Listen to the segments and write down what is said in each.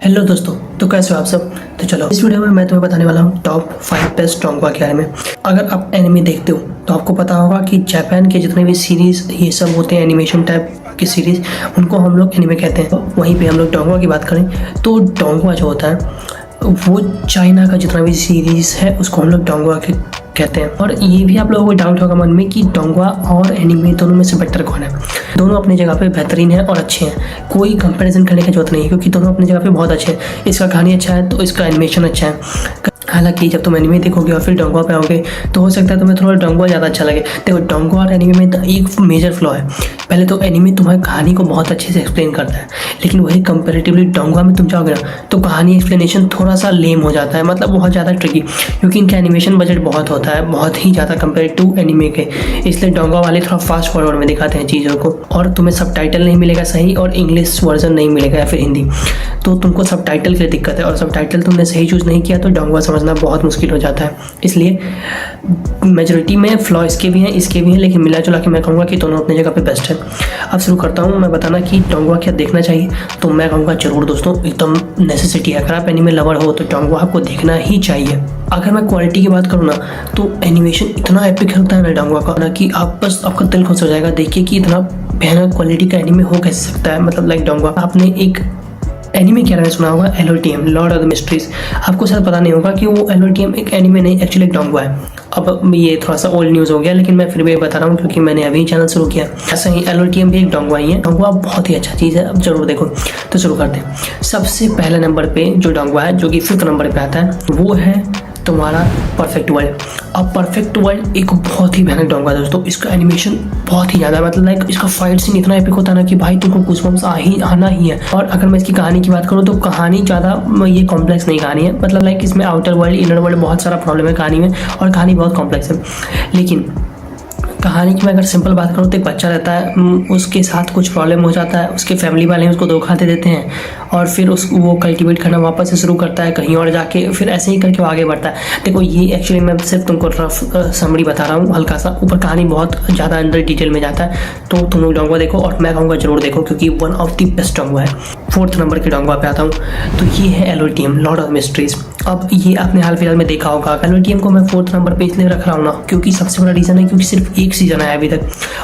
Hello दोस्तों, तो कैसे हो आप सब। तो चलो इस वीडियो में मैं तुम्हें बताने वाला हूँ टॉप 5 बेस्ट डोंगवा के बारे में। अगर आप एनिमे देखते हो तो आपको पता होगा कि जापान के जितने भी सीरीज़ ये सब होते हैं एनिमेशन टाइप की सीरीज़, उनको हम लोग एनिमे कहते हैं। वहीं पे हम लोग डोंगवा की बात करें तो डोंगवा जो होता है वो चाइना का जितना भी सीरीज़ है उसको हम लोग डोंगवा के कहते हैं। और ये भी आप लोगों को डाउट होगा मन में कि डोंगवा और एनिमे दोनों में से बेटर कौन है। दोनों अपनी जगह पे बेहतरीन है और अच्छे हैं, कोई कंपैरिजन करने की जरूरत नहीं है क्योंकि दोनों अपनी जगह पे बहुत अच्छे हैं। इसका कहानी अच्छा है तो इसका एनिमेशन अच्छा है। हालांकि जब तुम एनिमे देखोगे और फिर डोंगवा पे आओगे तो हो सकता है तुम्हें थोड़ा डोंगवा ज़्यादा अच्छा लगे। देखो, डोंगवा और एनिमे में एक मेजर फ्लॉ है। पहले तो एनिमे तुम्हारी कहानी को बहुत अच्छे से एक्सप्लेन करता है, लेकिन वही कंपैरेटिवली डोंगवा में तुम जाओगे ना तो कहानी एक्सप्लेनेशन थोड़ा सा लेम हो जाता है, मतलब बहुत ज़्यादा ट्रिकी, क्योंकि इनका एनिमेशन बजट बहुत होता है, बहुत ही ज़्यादा कंपेयर टू एनिमे के। इसलिए डोंगवा वाले थोड़ा फास्ट फॉरवर्ड में दिखाते हैं चीज़ों को, और तुम्हें सबटाइटल नहीं मिलेगा सही और इंग्लिश वर्जन नहीं मिलेगा या फिर हिंदी, तो तुमको सबटाइटल की दिक्कत है। और सबटाइटल तुमने सही चूज़ नहीं किया तो डोंगवा समझना बहुत मुश्किल हो जाता है। इसलिए मेजॉरिटी में फ्लॉ इसके भी हैं इसके भी हैं, लेकिन मिला जुला के मैं कहूँगा कि दोनों अपनी जगह पे बेस्ट है। अब शुरू करता हूँ मैं बताना कि डोंगवा क्या देखना चाहिए। तो मैं कहूँगा जरूर दोस्तों, एकदम नेसेसिटी है। अगर आप एनिमे लवर हो तो डोंगवा आपको देखना ही चाहिए। अगर मैं क्वालिटी की बात करूँ ना तो एनिमेशन इतना एपिक होता है ना डोंगवा का ना कि आप बस आपका दिल खुश हो जाएगा देखिए कि इतना भयानक क्वालिटी का एनिमे हो कैसे सकता है। मतलब लाइक डोंगवा, आपने एक एनिमे के बारे में सुना होगा LOTM, Lord of the mysteries. आपको शायद पता नहीं होगा कि वो LOTM एक एनिमे नहीं, एक्चुअली एक डोंगवा है। अब ये थोड़ा सा ओल्ड न्यूज़ हो गया, लेकिन मैं फिर भी बता रहा हूँ क्योंकि मैंने अभी चैनल शुरू किया। ऐसा ही LOTM भी एक डोंगवा ही है। डोंगवा बहुत ही अच्छा चीज़ है, अब जरूर देखो। तो शुरू करते हैं। सबसे पहले नंबर पे जो डोंगवा है, जो कि 5th नंबर पे आता है, वो है तुम्हारा परफेक्ट वर्ल्ड। अब परफेक्ट वर्ल्ड एक बहुत ही भयानक डोंगवा है दोस्तों। इसका एनिमेशन बहुत ही ज़्यादा, मतलब लाइक इसका फाइट सीन इतना एपिक होता है ना कि भाई तुमको गूज़बम्स आना ही है। और अगर मैं इसकी कहानी की बात करूँ तो कहानी ज़्यादा ये कॉम्प्लेक्स नहीं कहानी है, मतलब लाइक इसमें आउटर वर्ल्ड इनर वर्ल्ड बहुत सारा प्रॉब्लम है कहानी में, और कहानी बहुत कॉम्प्लेक्स है। लेकिन कहानी की मैं अगर सिंपल बात करूँ तो एक बच्चा रहता है, उसके साथ कुछ प्रॉब्लम हो जाता है, उसके फैमिली वाले उसको धोखा दे देते हैं, और फिर वो कल्टिवेट करना वापस से शुरू करता है कहीं और जाके, फिर ऐसे ही करके वो आगे बढ़ता है। देखो, ये एक्चुअली मैं सिर्फ तुमको रफ समरी बता रहा हूँ हल्का सा, ऊपर कहानी बहुत ज़्यादा अंदर डिटेल में जाता है। तो तुम लोग डोंगवा देखो, और मैं कहूँगा जरूर देखो क्योंकि वन ऑफ द बेस्ट डोंगवा है। 4th नंबर के डोंगवा पे आता हूँ तो ये है LOTM, लॉर्ड ऑफ मिस्ट्रीज। अब ये आपने हाल फिलहाल में देखा होगा। LOTM को मैं 4th नंबर पे इसलिए रख रहा हूँ ना क्योंकि सबसे बड़ा रीज़न है क्योंकि सिर्फ एक सीजन आया अभी तक,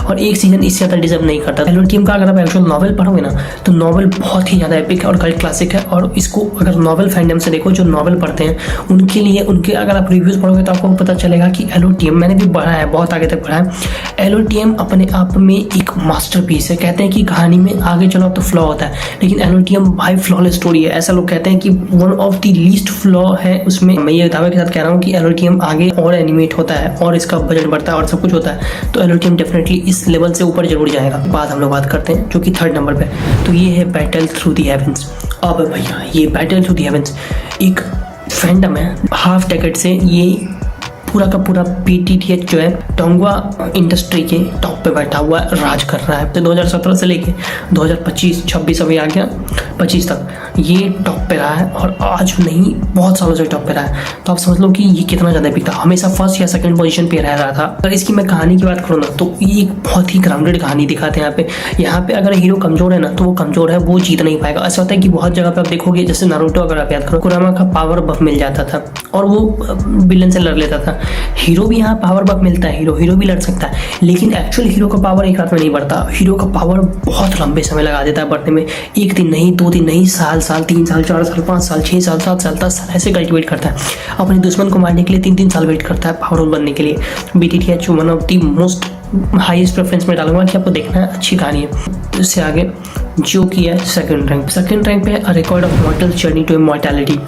और एक सीजन इससे ज़्यादा डिजर्व नहीं करता। LOTM का अगर आप एक्चुअल नॉवल पढ़ोगे ना तो नॉवल बहुत ही ज़्यादा एपिक है और कल्ट क्लासिक है। और इसको अगर नॉवल फैंडम से देखो, जो नॉवल पढ़ते हैं उनके लिए, उनके अगर आप रिव्यूज़ पढ़ोगे तो आपको पता चलेगा कि LOTM, मैंने भी पढ़ा है, बहुत आगे तक पढ़ा है। LOTM अपने आप में एक मास्टरपीस है। कहते हैं कि कहानी में आगे चलो तो फ्लॉ होता है, लेकिन LOTM भाई फ्लॉलेस स्टोरी है। ऐसा लोग कहते हैं कि one of the least flaw है उसमें। मैं ये दावे के साथ कह रहा हूँ कि LOTM आगे और एनिमेट होता है और इसका बजट बढ़ता है और सब कुछ होता है, तो LOTM डेफिनेटली इस लेवल से ऊपर जरूर जाएगा। बाद हम लोग बात करते हैं जो कि 3rd नंबर पे, तो ये है बैटल थ्रू द हेवेंस। अब भैया ये बैटल थ्रू द हेवेंस एक फैंडम है, हाफ डेकेड से ये पूरा का पूरा PTTH जो है डोंगवा इंडस्ट्री के टॉप पे बैठा हुआ है, राज कर रहा है। तो 2017 से लेके 2025-26 अभी आ गया 25 तक ये टॉप पे रहा है, और आज नहीं बहुत सालों से टॉप पे रहा है। तो आप समझ लो कि ये कितना ज़्यादा एपिक था, हमेशा 1st या 2nd पोजीशन पे रह रहा था। अगर इसकी मैं कहानी की बात करूँ ना तो ये एक बहुत ही ग्राउंडेड कहानी दिखाते हैं यहाँ पे अगर हीरो कमज़ोर है ना तो वो कमज़ोर है, वो जीत नहीं पाएगा। ऐसा होता है कि बहुत जगह पे आप देखोगे, जैसे नारुतो अगर आप याद करो, कुरामा का पावर बफ मिल जाता था और वो विलन से लड़ लेता था। हीरो भी यहाँ पावर बफ मिलता है, हीरो भी लड़ सकता है, लेकिन एक्चुअल हीरो का पावर एक रात में नहीं बढ़ता। हीरो का पावर बहुत लंबे समय लगा देता है बढ़ने में, 1 दिन नहीं, 2 दिन नहीं, साल 3 साल 4 साल 5 साल 6 साल 7 साल 10 साल ऐसे कल्टिवेट करता है। अपने दुश्मन को मारने के लिए 3 साल वेट करता है पावरफुल बनने के लिए। BTTH one of the most highest preference में डालूंगा कि आपको देखना है, अच्छी कहानी है। इससे आगे जो कि है 2nd रैंक पे a record of mortal journey to immortality.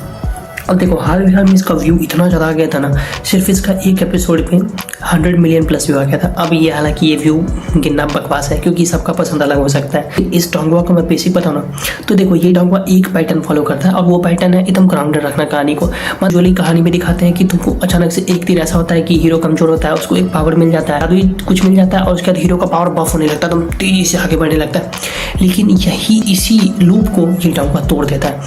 अब देखो, हाल फिलहाल में इसका व्यू इतना ज़्यादा आ गया था ना, सिर्फ इसका एक एपिसोड पे 100 मिलियन प्लस व्यू आ गया था। अब ये हालांकि ये व्यू गिनना बकवास है क्योंकि सबका पसंद अलग हो सकता है। इस डोंगवा को मैं बेसिक बताऊँ ना तो देखो, ये डोंगवा एक पैटर्न फॉलो करता है, और वो पैटर्न है एकदम ग्राउंडेड रखना कहानी को। मतलब कहानी में दिखाते हैं कि तुमको अचानक से एक दिन ऐसा होता है कि हीरो कमजोर होता है, उसको एक पावर मिल जाता है, अभी कुछ मिल जाता है, और उसके बाद हीरो का पावर बफ होने लगता है, तुम तेजी से आगे बढ़ने लगता है। लेकिन इसी लूप को ये डोंगवा तोड़ देता है,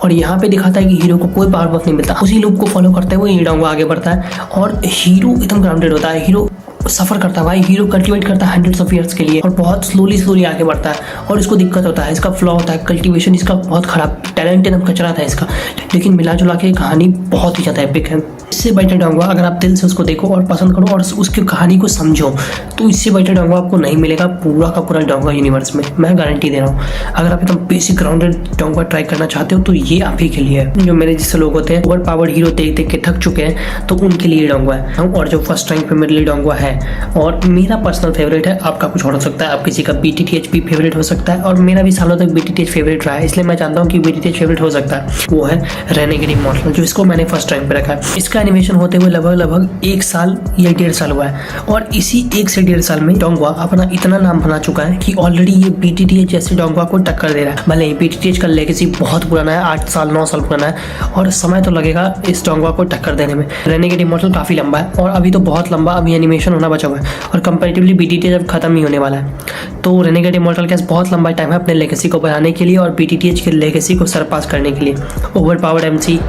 और यहाँ पे दिखाता है कि हीरो को कोई पावर बफ नहीं मिलता। उसी लूप को फॉलो करते हुए ये डोंगवा आगे बढ़ता है, और हीरो एकदम ग्राउंडेड होता है। हीरो सफ़र करता है भाई, हीरो कल्टिवेट करता है हंड्रेड्स ऑफ ईयर्स के लिए और बहुत स्लोली आगे बढ़ता है और इसको दिक्कत होता है, इसका फ्लॉ होता है, कल्टीवेशन इसका बहुत खराब, टैलेंट एकदम कचरा था इसका, लेकिन मिला जुला के कहानी बहुत ही ज़्यादा एपिक है। इससे बेटर डोंगवा अगर आप दिल से उसको देखो और पसंद करो और उसकी कहानी को समझो तो इससे बेटर डोंगवा आपको नहीं मिलेगा पूरा का पूरा डोंगवा यूनिवर्स में, मैं गारंटी दे रहा हूँ। अगर आप एकदम बेसिक ग्राउंडेड डोंगवा ट्राई करना चाहते हो तो ये आप ही के लिए है। जो मेरे जैसे लोग होते हैं ओवर पावर्ड हीरो देख देख के थक चुके हैं तो उनके लिए डोंगवा है, और जो फर्स्ट रैंक पे मेरे लिए डोंगवा है और मेरा पर्सनल फेवरेट है। आपका कुछ और हो सकता है, आप किसी का BTTH भी फेवरेट हो सकता है और मेरा भी सालों तक BTTH फेवरेट रहा है, इसलिए मैं जानता हूँ कि BTTH फेवरेट हो सकता है। वो है रेनेगेड इमॉर्टल, जो इसको मैंने फर्स्ट रैंक पे रखा है। इसका एनिमेशन होते हुए लगभग 1 साल या 1.5 साल हुआ है और इसी 1 से 1.5 साल में डोंगवा अपना इतना नाम बना चुका है कि ऑलरेडी ये BTTH जैसे डोंगवा को टक्कर दे रहा है। भले ही BTTH का लेगेसी बहुत पुराना है, 8 साल 9 साल पुराना है और समय तो लगेगा इस डोंगवा को टक्कर देने में। रेनेगेड इमॉर्टल काफ़ी लंबा है और अभी तो बहुत लंबा अभी एनिमेशन होना बचा हुआ है और कंपैरेटिवली BTTH अब खत्म ही होने वाला है। तो रेनेगेड इमॉर्टल के पास बहुत लंबा टाइम है अपने लेगेसी को बढ़ाने के लिए और BTTH के लेगेसी को सरपास करने के लिए। Over powered MC,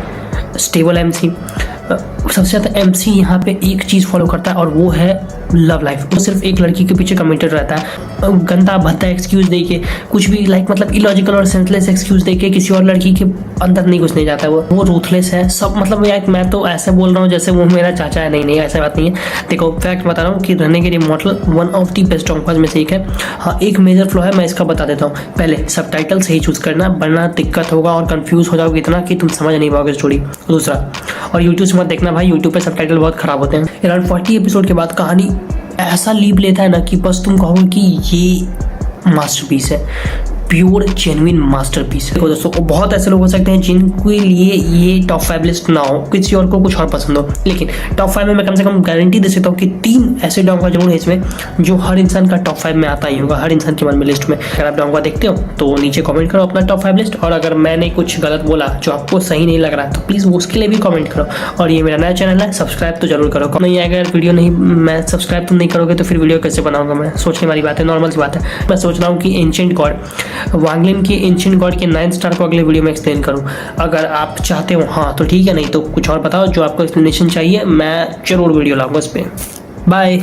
stable MC, सबसे ज़्यादा MC यहाँ पे एक चीज़ फॉलो करता है और वो है लव लाइफ। वो सिर्फ एक लड़की के पीछे कमिटेड रहता है, गंदा भद्दा एक्सक्यूज़ दे के कुछ भी मतलब इलॉजिकल और सेंसलेस एक्सक्यूज़ दे के किसी और लड़की के अंदर नहीं घुसने जाता है। वो रूथलेस है सब, मतलब यार मैं तो ऐसे बोल रहा हूँ जैसे वो मेरा चाचा है। नहीं ऐसा बात नहीं है। देखो फैक्ट बता रहा हूँ कि Renegade Immortal one of the best donghuas में से एक है। हाँ, एक मेजर फ्लॉ है, मैं इसका बता देता हूँ। पहले सबटाइटल सही चूज़ करना, वरना दिक्कत होगा और कंफ्यूज हो जाओगे इतना कि तुम समझ नहीं पाओगे स्टोरी। दूसरा, और यूट्यूब से मत देखना भाई, यूट्यूब पे सबटाइटल बहुत ख़राब होते हैं। अराउंड 40 एपिसोड के बाद कहानी ऐसा लीप लेता है ना कि बस तुम कहोगे कि ये मास्टरपीस है, प्योर जेन्युइन मास्टरपीस। देखो दोस्तों, बहुत ऐसे लोग हो सकते हैं जिनके लिए ये टॉप 5 लिस्ट ना हो, किसी और को कुछ और पसंद हो, लेकिन टॉप 5 में मैं कम से कम गारंटी दे सकता हूँ कि 3 ऐसे डोंगवा जरूर है इसमें जो हर इंसान का टॉप 5 में आता ही होगा, हर इंसान के मन में लिस्ट में। अगर आप डोंगवा देखते हो तो नीचे कमेंट करो अपना टॉप 5 लिस्ट, और अगर मैंने कुछ गलत बोला जो आपको सही नहीं लग रहा तो प्लीज़ उसके लिए भी कमेंट करो। और ये मेरा नया चैनल है, सब्सक्राइब तो जरूर करो। नहीं अगर वीडियो नहीं, मैं सब्सक्राइब तुम नहीं करोगे तो फिर वीडियो कैसे बनाऊंगा मैं? सोचने वाली बात है, नॉर्मल सी बात है। मैं सोच रहा हूँ कि एंशिएंट गॉड वांगलिन के एंशिएंट गॉड के 9 स्टार को अगले वीडियो में एक्सप्लेन करूं। अगर आप चाहते हो हाँ तो ठीक है, नहीं तो कुछ और बताओ जो आपको एक्सप्लेनेशन चाहिए, मैं जरूर वीडियो लाऊंगा उस पर। बाय।